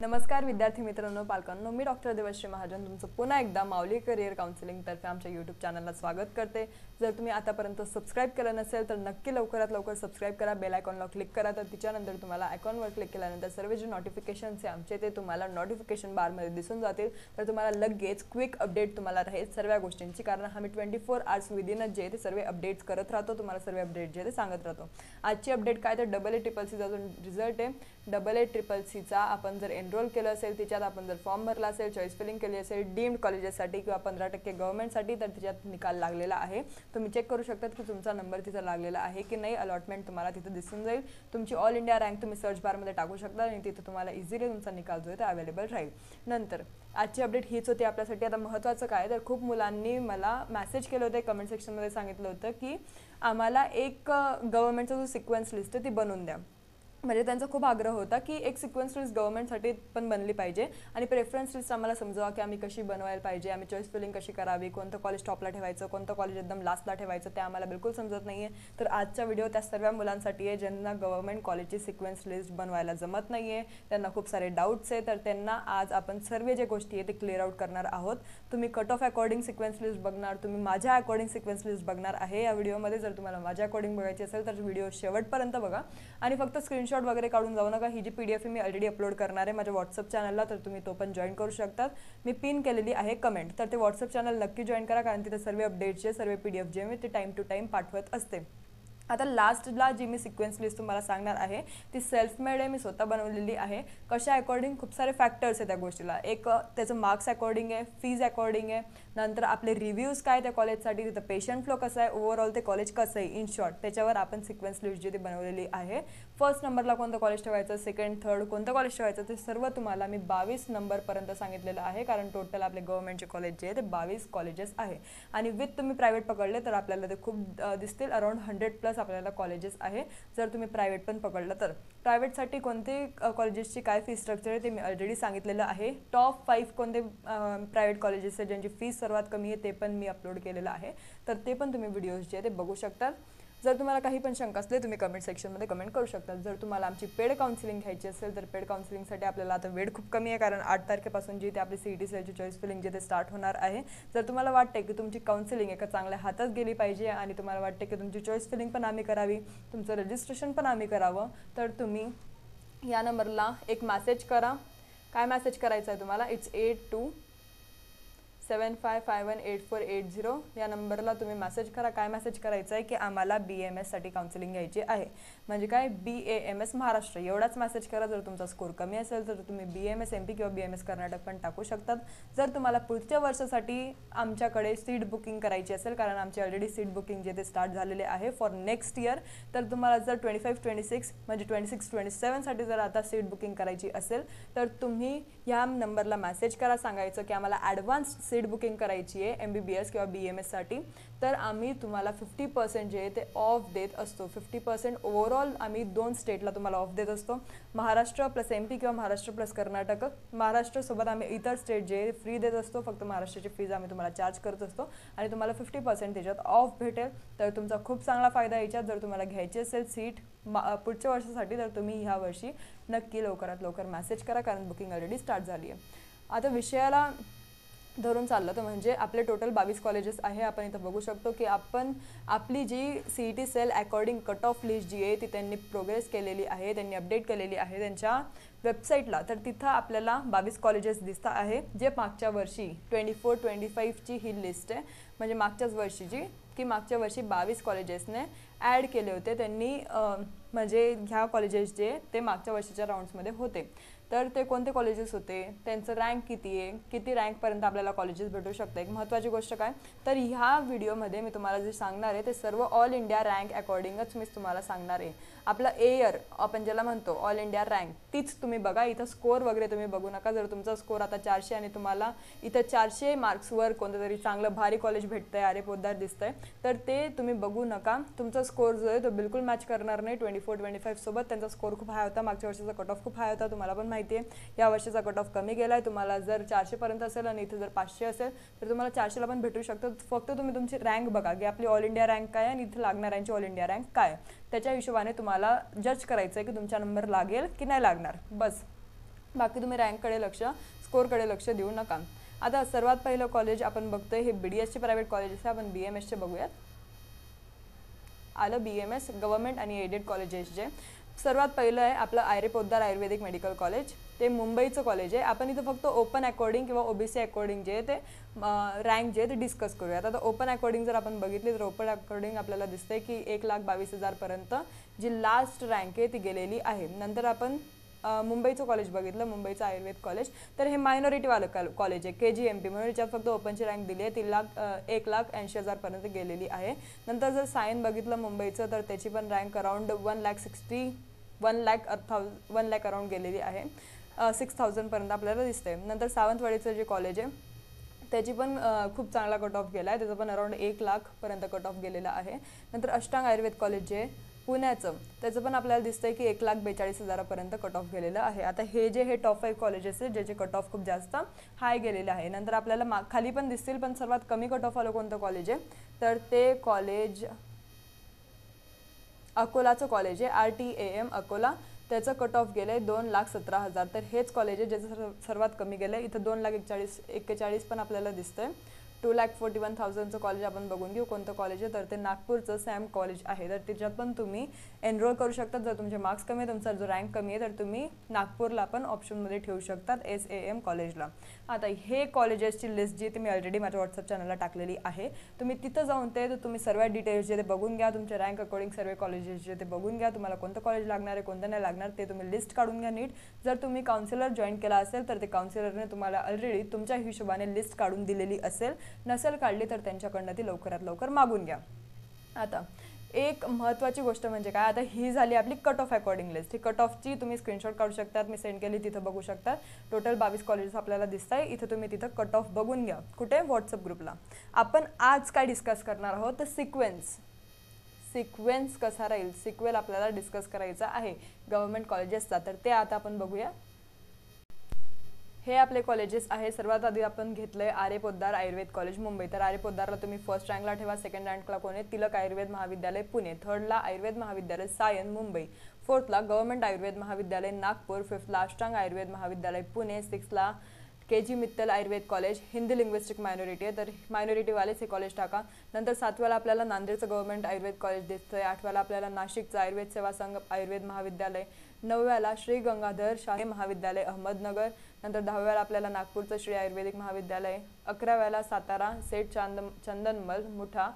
नमस्कार विद्यार्थी मित्रांनो, पालकांनो, मी डॉक्टर देवश्री महाजन तुमचं पुन्हा एकदा माऊली करिअर काउन्सिलिंग तर्फे आमच्या यूट्यूब चॅनलला स्वागत करते। जर तुम्ही आतापर्यंत सबस्क्राइब केलं नसेल तर नक्की लवकरात लवकर सबस्क्राइब करा, बेल आयकॉनला क्लिक करा। तर त्याच्यानंतर तुम्हाला आयकॉनवर क्लिक केल्यानंतर सर्व जे नोटिफिकेशन्स आहे आमचे ते तुम्हाला नोटिफिकेशन बारमध्ये दिसून जातील। तर तुम्हाला लगेच क्विक अपडेट तुम्हाला राहील सर्व गोष्टींची, कारण आम्ही 24 आवर्स विदिन जे ते सर्व अपडेट्स करत राहतो, तुम्हाला सर्व अपडेट जे ते सांगत राहतो। आजची अपडेट काय तर AA चा जो रिझल्ट आहे, AA चा आपण जर एनरोल केलं असेल, त्याच्यात आपण जर फॉर्म भरला असेल, चॉईस फिलिंग केली असेल, डीम्ड कॉलेजेससाठी किंवा 15% गव्हर्नमेंटसाठी, तर त्याच्यात निकाल लागलेला आहे। तुम्ही चेक करू शकता की तुमचा नंबर तिथे लागलेला आहे की नाही। अलॉटमेंट तुम्हाला तिथे दिसून जाईल। तुमची ऑल इंडिया रँक तुम्ही सर्च बारमध्ये टाकू शकता आणि तिथे तुम्हाला इझिली तुमचा निकाल जो आहे ते अवेलेबल राहील। नंतर आजची अपडेट हीच होती आपल्यासाठी। आता महत्त्वाचं काय तर खूप मुलांनी मला मेसेज केले होते, कमेंट सेक्शनमध्ये सांगितलं होतं की आम्हाला एक गव्हर्नमेंटचा जो सिक्वेन्स लिस्ट आहे ती बनवून द्या। म्हणजे त्यांचा खूप आग्रह होता की एक सिक्वेन्स लिस्ट गव्हर्नमेंटसाठी पण बनली पाहिजे आणि प्रेफरन्स लिस्ट आम्हाला समजावा की आम्ही कशी बनवायला पाहिजे, आम्ही चॉईस फिलिंग कशी करावी, कोणतं कॉलेज टॉपला ठेवायचं, कोणतं कॉलेज एकदम लास्टला ठेवायचं, ते आम्हाला बिलकुल समजत नाही आहे। तर आजचा व्हिडिओ त्या सर्व मुलांसाठी आहे ज्यांना गव्हर्नमेंट कॉलेजची सिक्वेन्स लिस्ट बनवायला जमत नाही आहे, त्यांना खूप सारे डाऊट्स आहे। तर त्यांना आज आपण सर्व जे गोष्टी आहे ते क्लिअर आउट करणार आहोत। तुम्ही cut off according sequence list बघणार, तुम्ही माझ्या अकॉर्डिंग सिक्वेन्स लिस्ट बघणार आहे या व्हिडिओमध्ये। जर तुम्हाला माझ्या अकॉर्डिंग बघायची असेल तर व्हिडिओ शेवटपर्यंत बघा आणि फक्त स्क्रीनशॉट वगैरे काढून जाऊ नका। ही जी PDF मी ऑलरेडी अपलोड करणार आहे माझ्या व्हॉट्सअप चॅनलला, तर तुम्ही तो पण जॉईन करू शकता। मी पिन केलेली आहे कमेंट, तर ते व्हॉट्सअप चॅनल नक्की जॉईन करा, कारण तिथे सर्व अपडेट्सचे सर्व PDF जे मी ते टाइम टू टाइम पाठवत असते। आता लास्टला जी मी सिक्वेन्स लिस्ट तुम्हाला सांगणार आहे ती सेल्फ मेड आहे, मी स्वतः बनवलेली आहे। कशा अकॉर्डिंग खूप सारे फॅक्टर्स आहेत त्या गोष्टीला। एक त्याचं मार्क्स अकॉर्डिंग आहे, फीज अकॉर्डिंग आहे, नंतर आपले रिव्ह्यूज काय त्या कॉलेजसाठी, तिथं पेशंट फ्लो कसा आहे, ओव्हरऑल ते कॉलेज कसं आहे, इन शॉर्ट त्याच्यावर आपण सिक्वेन्स लिस्ट जी ती बनवलेली आहे। फर्स्ट नंबरला कोणतं कॉलेज ठेवायचं, सेकंड थर्ड कोणतं कॉलेज ठेवायचं, ते सर्व तुम्हाला मी 22 नंबरपर्यंत सांगितलेलं आहे, कारण टोटल आपले गव्हर्नमेंटचे कॉलेज जे आहे ते 22 कॉलेजेस आहे। आणि विथ तुम्ही प्रायव्हेट पकडले तर आपल्याला ते खूप दिसतील, अराउंड 100+ आपल्याला कॉलेजेस आहे। जर तुम्ही प्रायव्हेट पण पकडलं तर प्रायव्हेटसाठी कोणते कॉलेजेसची काय फी स्ट्रक्चर आहे ते मी ऑलरेडी सांगितलेलं आहे। टॉप 5 कोणते प्रायव्हेट कॉलेजेस आहे ज्यांची फीस सर्वात कमी आहे ते पण मी अपलोड केलेलं आहे, तर ते पण तुम्ही व्हिडिओज जे ते बघू शकता। जर तुम्हाला काही पण शंका असले तुम्ही कमेंट सेक्शनमध्ये कमेंट करू शकता। जर तुम्हाला आमची पेड काउन्सिलिंग घ्यायची असेल तर पेड काउन्सिलिंगसाठी आपल्याला आता वेळ खूप कमी आहे, कारण 8 तारखेपासून जी ते आपली CET सेलची चॉईस फिलिंग जे ते स्टार्ट होणार आहे। जर तुम्हाला वाटते की तुमची काउन्सिलिंग एका चांगल्या हातात गेली पाहिजे आणि तुम्हाला वाटते की तुमची चॉईस फिलिंग पण आम्ही करावी, तुमचं रजिस्ट्रेशन पण आम्ही करावं, तर तुम्ही या नंबरला एक मेसेज करा। काय मेसेज करायचा आहे तुम्हाला, इट्स 8275518480 या नंबरला तुम्ही मेसेज करा। काय मेसेज करायचं आहे की आम्हाला BAMS साठी काउन्सिलिंग घ्यायची आहे, म्हणजे काय BAMS महाराष्ट्र एवढाच मेसेज करा। जर तुमचा स्कोर कमी असेल तर तुम्ही BAMS MP किंवा BAMS कर्नाटक पण टाकू शकतात। जर तुम्हाला पुढच्या वर्षासाठी आमच्याकडे सीट बुकिंग करायची असेल, कारण आमची ऑलरेडी सीट बुकिंग जे ते स्टार्ट झालेले आहे फॉर नेक्स्ट इयर, तर तुम्हाला जर 25-26 म्हणजे 26-27 साठी जर आता सीट बुकिंग करायची असेल तर तुम्ही या नंबरला मेसेज करा, सांगायचं की आम्हाला ॲडव्हान्स सीट बुकिंग करायची आहे MBBS किंवा BAMS साठी, तर आम्ही तुम्हाला 50% जे ते ऑफ देत असतो। 50% ओव्हरऑल आम्ही 2 स्टेटला तुम्हाला ऑफ देत असतो, महाराष्ट्र प्लस MP किंवा महाराष्ट्र प्लस कर्नाटक। महाराष्ट्रासोबत आम्ही इतर स्टेट जे फ्री देत असतो, फक्त महाराष्ट्राची फीज आम्ही तुम्हाला चार्ज करत असतो आणि तुम्हाला 50% त्याच्यात ऑफ भेटेल। तर तुमचा खूप चांगला फायदा याच्यात। जर तुम्हाला घ्यायची असेल सीट पुढच्या वर्षासाठी तर तुम्ही ह्या वर्षी नक्की लवकरात लवकर मेसेज करा, कारण बुकिंग ऑलरेडी स्टार्ट झाली आहे। आता विषयाला धरून चाललं तर म्हणजे आपले टोटल 22 कॉलेजेस आहे। आपण इथं बघू शकतो की आपण आपली जी CET cell according cut off list जी आहे ती त्यांनी प्रोग्रेस केलेली आहे, त्यांनी अपडेट केलेली आहे त्यांच्या वेबसाईटला। तर तिथं आपल्याला 22 कॉलेजेस दिसत आहे, जे मागच्या वर्षी 24-25ची ही लिस्ट आहे, म्हणजे मागच्याच वर्षीची, की मागच्या वर्षी 22 कॉलेजेसने ॲड केले होते त्यांनी। म्हणजे ह्या कॉलेजेस जे ते मागच्या वर्षीच्या राऊंड्समध्ये होते, तर ते कोणते कॉलेजेस होते, त्यांचं रँक किती आहे, किती रँकपर्यंत आपल्याला कॉलेजेस भेटू शकतं। एक महत्त्वाची गोष्ट काय तर ह्या व्हिडिओमध्ये मी तुम्हाला जे सांगणार आहे ते सर्व ऑल इंडिया रँक अकॉर्डिंगच मी तुम्हाला सांगणार आहे। आपलं एयर आपण ज्याला म्हणतो ऑल इंडिया रँक तीच तुम्ही बघा, इथं स्कोर वगैरे तुम्ही बघू नका। जर तुमचा स्कोर आता 400 आणि तुम्हाला इथं 400 मार्क्सवर कोणतं तरी चांगलं भारी कॉलेज भेटतंय, अरे पोद्दार दिसतंय, तर ते तुम्ही बघू नका। तुमचा स्कोर जो आहे तो बिलकुल मॅच करणार नाही 24-25 सोबत। त्यांचा स्कोर खूप हाय होता, मागच्या वर्षीचा कट ऑफ खूप हाय होता, तुम्हाला पण माहिती आहे। या वर्षीचा कट ऑफ कमी गेलाय, तुम्हाला जर 400 पर्यंत असेल आणि इथे जर 500 असेल तर तुम्हाला 400ला पण भेटू शकतं। फक्त तुम्ही तुमची रँक बघा की आपली ऑल इंडिया रँक काय आणि इथे लागणाऱ्यांची ऑल इंडिया रँक काय, त्याच्या हिशोबाने तुम्हाला जज करायचं आहे की तुमचा नंबर लागेल की नाही लागणार, बस। बाकी तुम्ही रँककडे लक्ष, स्कोरकडे लक्ष देऊ नका. आता सर्वात पहिलं कॉलेज आपण बघतोय हे BDSचे प्रायव्हेट कॉलेजेस आहे. आपण BMSचे बघूयात. आलं BMS, गव्हर्नमेंट आणि एडेड कॉलेजेस. जे सर्वात पहिलं आहे आपलं आयरे पोद्दार आयुर्वेदिक मेडिकल कॉलेज. ते मुंबईचं कॉलेज आहे. आपण इथं फक्त ओपन अकॉर्डिंग किंवा OBC अकॉर्डिंग जे ते रँक जे ते डिस्कस करूयात. आता ओपन अकॉर्डिंग जर आपण बघितली तर ओपन अकॉर्डिंग आपल्याला दिसतंय की 1,22,000 पर्यंत जी लास्ट रँक आहे ती गेलेली आहे. नंतर आपण मुंबईचं कॉलेज बघितलं, मुंबईचं आयुर्वेद कॉलेज. तर हे मायनॉरिटीवालं कॉलेज आहे, KGMP म्हणून याच्यात फक्त ओपनची रँक दिली आहे 1,80,000 पर्यंत गेलेली आहे. नंतर जर सायन बघितलं मुंबईचं तर त्याची पण रँक अराउंड 1 लाख अराउंड गेलेली आहे. 6,000 पर्यंत आपल्याला दिसते. नंतर सावंतवाडीचं जे कॉलेज आहे त्याची पण खूप चांगला कट ऑफ गेला आहे, त्याचं पण अराउंड 1 लाख पर्यंत कट ऑफ गेलेला आहे. नंतर अष्टांग आयुर्वेद कॉलेज जे पुण्याचं त्याचं पण आपल्याला दिसतंय की 1,42,000 पर्यंत कट ऑफ गेलेलं आहे. आता हे टॉप 5 कॉलेजेस आहेत ज्याचे कट ऑफ खूप जास्त हाय गेलेले आहे. नंतर आपल्याला खाली पण दिसतील, पण सर्वात कमी कट ऑफ आलं कोणतं कॉलेज आहे तर ते कॉलेज अकोलाचं कॉलेज आहे, RTAM अकोला. त्याचं कट ऑफ गेलं आहे 2,17,000. तर हेच कॉलेज आहे ज्याचं सर्वात कमी गेलं आहे. इथं 2,41,41 पण आपल्याला दिसतंय. 2,41,000चं कॉलेज आपण बघून घेऊ कोणतं कॉलेज आहे तर ते नागपूरचं सॅम कॉलेज आहे. तर त्याच्यात पण तुम्ही एनरोल करू शकता. जर तुमचे मार्क्स कमी आहे, तुमचा जो रँक कमी आहे तर तुम्ही नागपूरला पण ऑप्शनमध्ये ठेवू शकतात, SAM कॉलेजला. आता हे कॉलेजेसची लिस्ट जी मी ऑलरेडी माझ्या व्हॉट्सअप चॅनलला टाकलेली आहे. तुम्ही तिथं जाऊन तर तुम्ही सर्व डिटेल्स जे ते बघून घ्या. तुमच्या रँक अकॉर्डिंग सर्व कॉलेजेस जे ते बघून घ्या. तुम्हाला कोणतं कॉलेज लागणार आहे, कोणतं नाही लागणार ते तुम्ही लिस्ट काढून घ्या नीट. जर तुम्ही काउन्सिलर जॉईन केला असेल तर ते काउन्सिलरने तुम्हाला ऑलरेडी तुमच्या हिशोबाने लिस्ट काढून दिलेली असेल. नसेल काढली तर त्यांच्याकडनं ती लवकरात लवकर मागून घ्या. आता एक महत्त्वाची गोष्ट म्हणजे काय, आता ही झाली आपली कट ऑफ अकॉर्डिंग लिस्ट. ही कट ऑफची तुम्ही स्क्रीनशॉट काढू शकतात, मी सेंड केली तिथं बघू शकतात. टोटल 22 कॉलेजेस आपल्याला दिसत आहे. इथं तुम्ही तिथं कट ऑफ बघून घ्या. कुठे? व्हॉट्सअप ग्रुपला. आपण आज काय डिस्कस करणार आहोत तर सिक्वेन्स कसा राहील, सिक्वेल आपल्याला डिस्कस करायचा आहे गव्हर्नमेंट कॉलेजेसचा. तर ते आता आपण बघूया. हे आपले कॉलेजेस आहे. सर्वात आधी आपण घेतलंय आरे पोद्दार आयुर्वेद कॉलेज मुंबई. तर आरे पोद्दारला तुम्ही फर्स्ट रँकला ठेवा. सेकंड रँकला कोण आहे? तिलक आयुर्वेद महाविद्यालय पुणे. थर्डला आयुर्वेद महाविद्यालय सायन मुंबई. फोर्थला गव्हर्नमेंट आयुर्वेद महाविद्यालय नागपूर. फिफ्थला अष्टांग आयुर्वेद महाविद्यालय पुणे. सिक्सला KG Mittal Ayurved college. Hindi linguistic minority आहे तर मायनॉरिटीवालेच हे कॉलेज टाका. नंतर 7व्याला आपल्याला नांदेडचं गव्हर्नमेंट आयुर्वेद कॉलेज दिसतंय. 8व्याला आपल्याला नाशिकचं आयुर्वेद सेवा संघ आयुर्वेद महाविद्यालय. 9व्याला श्री गंगाधर शाहे महाविद्यालय अहमदनगर. नंतर 10व्याला आपल्याला नागपूरचं श्री आयुर्वेदिक महाविद्यालय. 11व्याला सातारा सेठ चंदनमल मुठा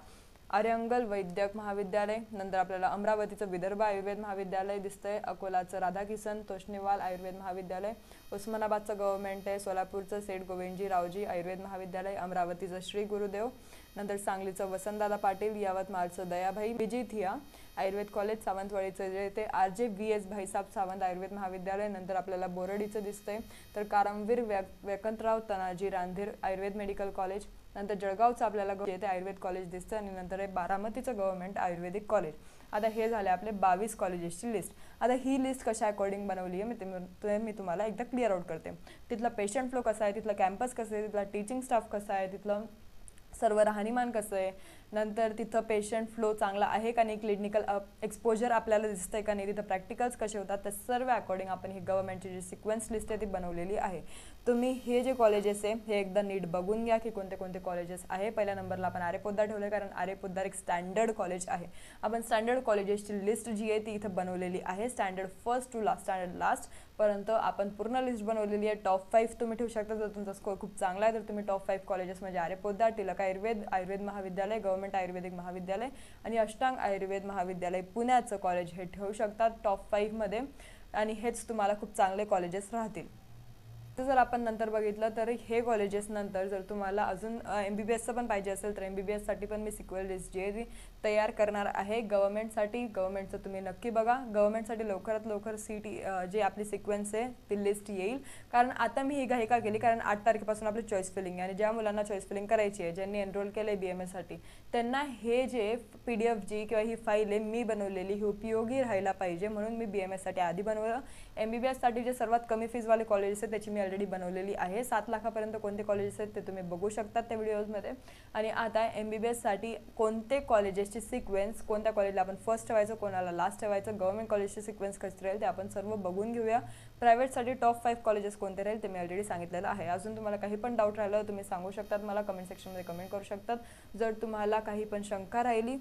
आर्यंगल वैद्यक महाविद्यालय. नंतर आपल्याला अमरावतीचं विदर्भ आयुर्वेद महाविद्यालय दिसतंय. अकोलाचं राधाकिसन तोष्णीवाल आयुर्वेद महाविद्यालय. उस्मानाबादचं गव्हर्नमेंट आहे. सोलापूरचं सेठ गोविंदजी रावजी आयुर्वेद महाविद्यालय. अमरावतीचं श्री गुरुदेव. नंतर सांगलीचं वसंतदादा पाटील. यवतमाळचं दयाभाई विजिथिया आयुर्वेद कॉलेज. सावंतवाडीचं जे ते RJVS भाईसाब सावंत आयुर्वेद महाविद्यालय. नंतर आपल्याला बोरडीचं दिसतंय. तर कारामवीर व्यकंतराव तनाजी रांधीर आयुर्वेद मेडिकल कॉलेज. नंतर जळगावचं आपल्याला ते आयुर्वेद कॉलेज दिसतं आणि नंतर आहे बारामतीचं गव्हर्नमेंट आयुर्वेदिक कॉलेज. आता हे झाले आपले 22 कॉलेजेसची लिस्ट. आता ही लिस्ट कशा अकॉर्डिंग बनवली आहे मी तुम्हाला एकदा क्लिअर आउट करते. तिथला पेशंट फ्लो कसा आहे, तिथला कॅम्पस कसं आहे, तिथला टीचिंग स्टाफ कसा आहे, तिथलं सर्व राहणीमान कसं आहे, नंतर तिथं पेशंट फ्लो चांगला आहे का नाही, क्लिनिकल एक्सपोजर आपल्याला दिसतंय का नाही, तिथं प्रॅक्टिकल्स कसे होतात, तर सर्व अकॉर्डिंग आपण ही गव्हर्नमेंटची जी सिक्वेन्स लिस्ट आहे ती बनवलेली आहे. तुम्ही हे जे कॉलेजेस आहे हे एकदा नीट बघून घ्या की कोणते कोणते कॉलेजेस आहे. पहिल्या नंबरला आपण आरे पोद्दार ठेवलं कारण आरे पोद्दार एक स्टँडर्ड कॉलेज आहे. आपण स्टँडर्ड कॉलेजेसची लिस्ट जी आहे ती इथं बनवलेली आहे. Standard first to last, standard last पर्यंत आपण पूर्ण लिस्ट बनवलेली आहे. टॉप 5 तुम्ही ठेवू शकता. जर तुमचा स्कोर खूप चांगला आहे तर तुम्ही टॉप 5 कॉलेजेस म्हणजे आरे पोद्दार, टिळक आयुर्वेद, आयुर्वेद महाविद्यालय, गव्हर्नमेंट आयुर्वेदिक महाविद्यालय आणि अष्टांग आयुर्वेद महाविद्यालय पुण्याचं कॉलेज हे ठेवू शकतात टॉप 5 मध्ये आणि हेच तुम्हाला खूप चांगले कॉलेजेस राहतील. तर जर आपण नंतर बघितलं तर हे कॉलेजेस नंतर जर तुम्हाला अजून MBBSचं पण पाहिजे असेल तर MBBSसाठी पण मी सिक्वेल लिस्ट जी आहे ती तयार करणार आहे गव्हर्नमेंटसाठी. गव्हर्नमेंटचं तुम्ही नक्की बघा. गव्हर्नमेंटसाठी लवकरात लवकर CT जे आपली सिक्वेन्स आहे ती लिस्ट येईल. कारण आता मी ही घाई का केली कारण 8 तारखेपासून आपली चॉईस फिलिंग आहे आणि ज्या मुलांना चॉईस फिलिंग करायची आहे, ज्यांनी एनरोल केलं आहे BMSसाठी, त्यांना हे जे PDF जी किंवा ही फाईल आहे मी बनवलेली ही उपयोगी राहायला पाहिजे म्हणून मी BMSसाठी आधी बनवलं. MBBSसाठी जे सर्वात कमी फीजवाले कॉलेजेस आहेत त्याची मी ऑलरेडी बनवलेली आहे. 7 लाखापर्यंत कोणते कॉलेजेस आहेत ते तुम्ही बघू शकता त्या व्हिडिओजमध्ये. आणि आता MBBSसाठी कोणते कॉलेजेस कॉलेजची सिक्वेन्स, कोणत्या कॉलेजला आपण फर्स्ट ठेवायचं, कोणाला लास्ट ठेवायचं, गव्हर्नमेंट कॉलेजची सिक्वेन्स कशी राहील ते आपण सर्व बघून घेऊया. प्रायव्हेटसाठी टॉप 5 कॉलेजेस कोणते राहील ते मी ऑलरेडी सांगितलेलं आहे. अजून तुम्हाला काही पण डाऊट राहिलं तुम्ही सांगू शकतात, मला कमेंट सेक्शनमध्ये कमेंट करू शकतात. जर तुम्हाला काही पण शंका राहिली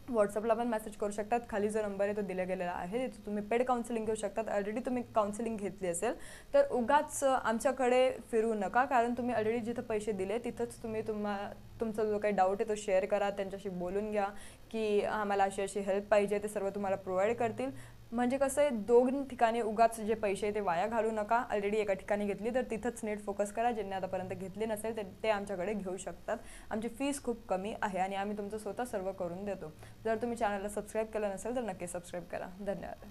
व्हॉट्सअपला पण मेसेज करू शकतात. खाली जो नंबर आहे तो दिला गेलेला आहे, तिथे तुम्ही पेड काउन्सिलिंग घेऊ शकतात. ऑलरेडी तुम्ही काउन्सिलिंग घेतली असेल तर उगाच आमच्याकडे फिरू नका, कारण तुम्ही ऑलरेडी जिथं पैसे दिले तिथंच तुम्ही तुमचा जो काही डाऊट आहे तो शेअर करा, त्यांच्याशी बोलून घ्या की आम्हाला अशी अशी हेल्प पाहिजे, ते सर्व तुम्हाला प्रोव्हाइड करतील. म्हणजे कसं आहे, दोन ठिकाणी उगाच जे पैसे ते वाया घालू नका. ऑलरेडी एका ठिकाणी घेतली तर तिथंच नीट फोकस करा. ज्यांनी आतापर्यंत घेतली नसेल ते आमच्याकडे घेऊ शकतात. आमची फीस खूप कमी आहे आणि आम्ही तुमचं स्वतः सर्व करून देतो. जर तुम्ही चॅनलला सबस्क्राईब केलं नसेल तर नक्की सबस्क्राईब करा. धन्यवाद.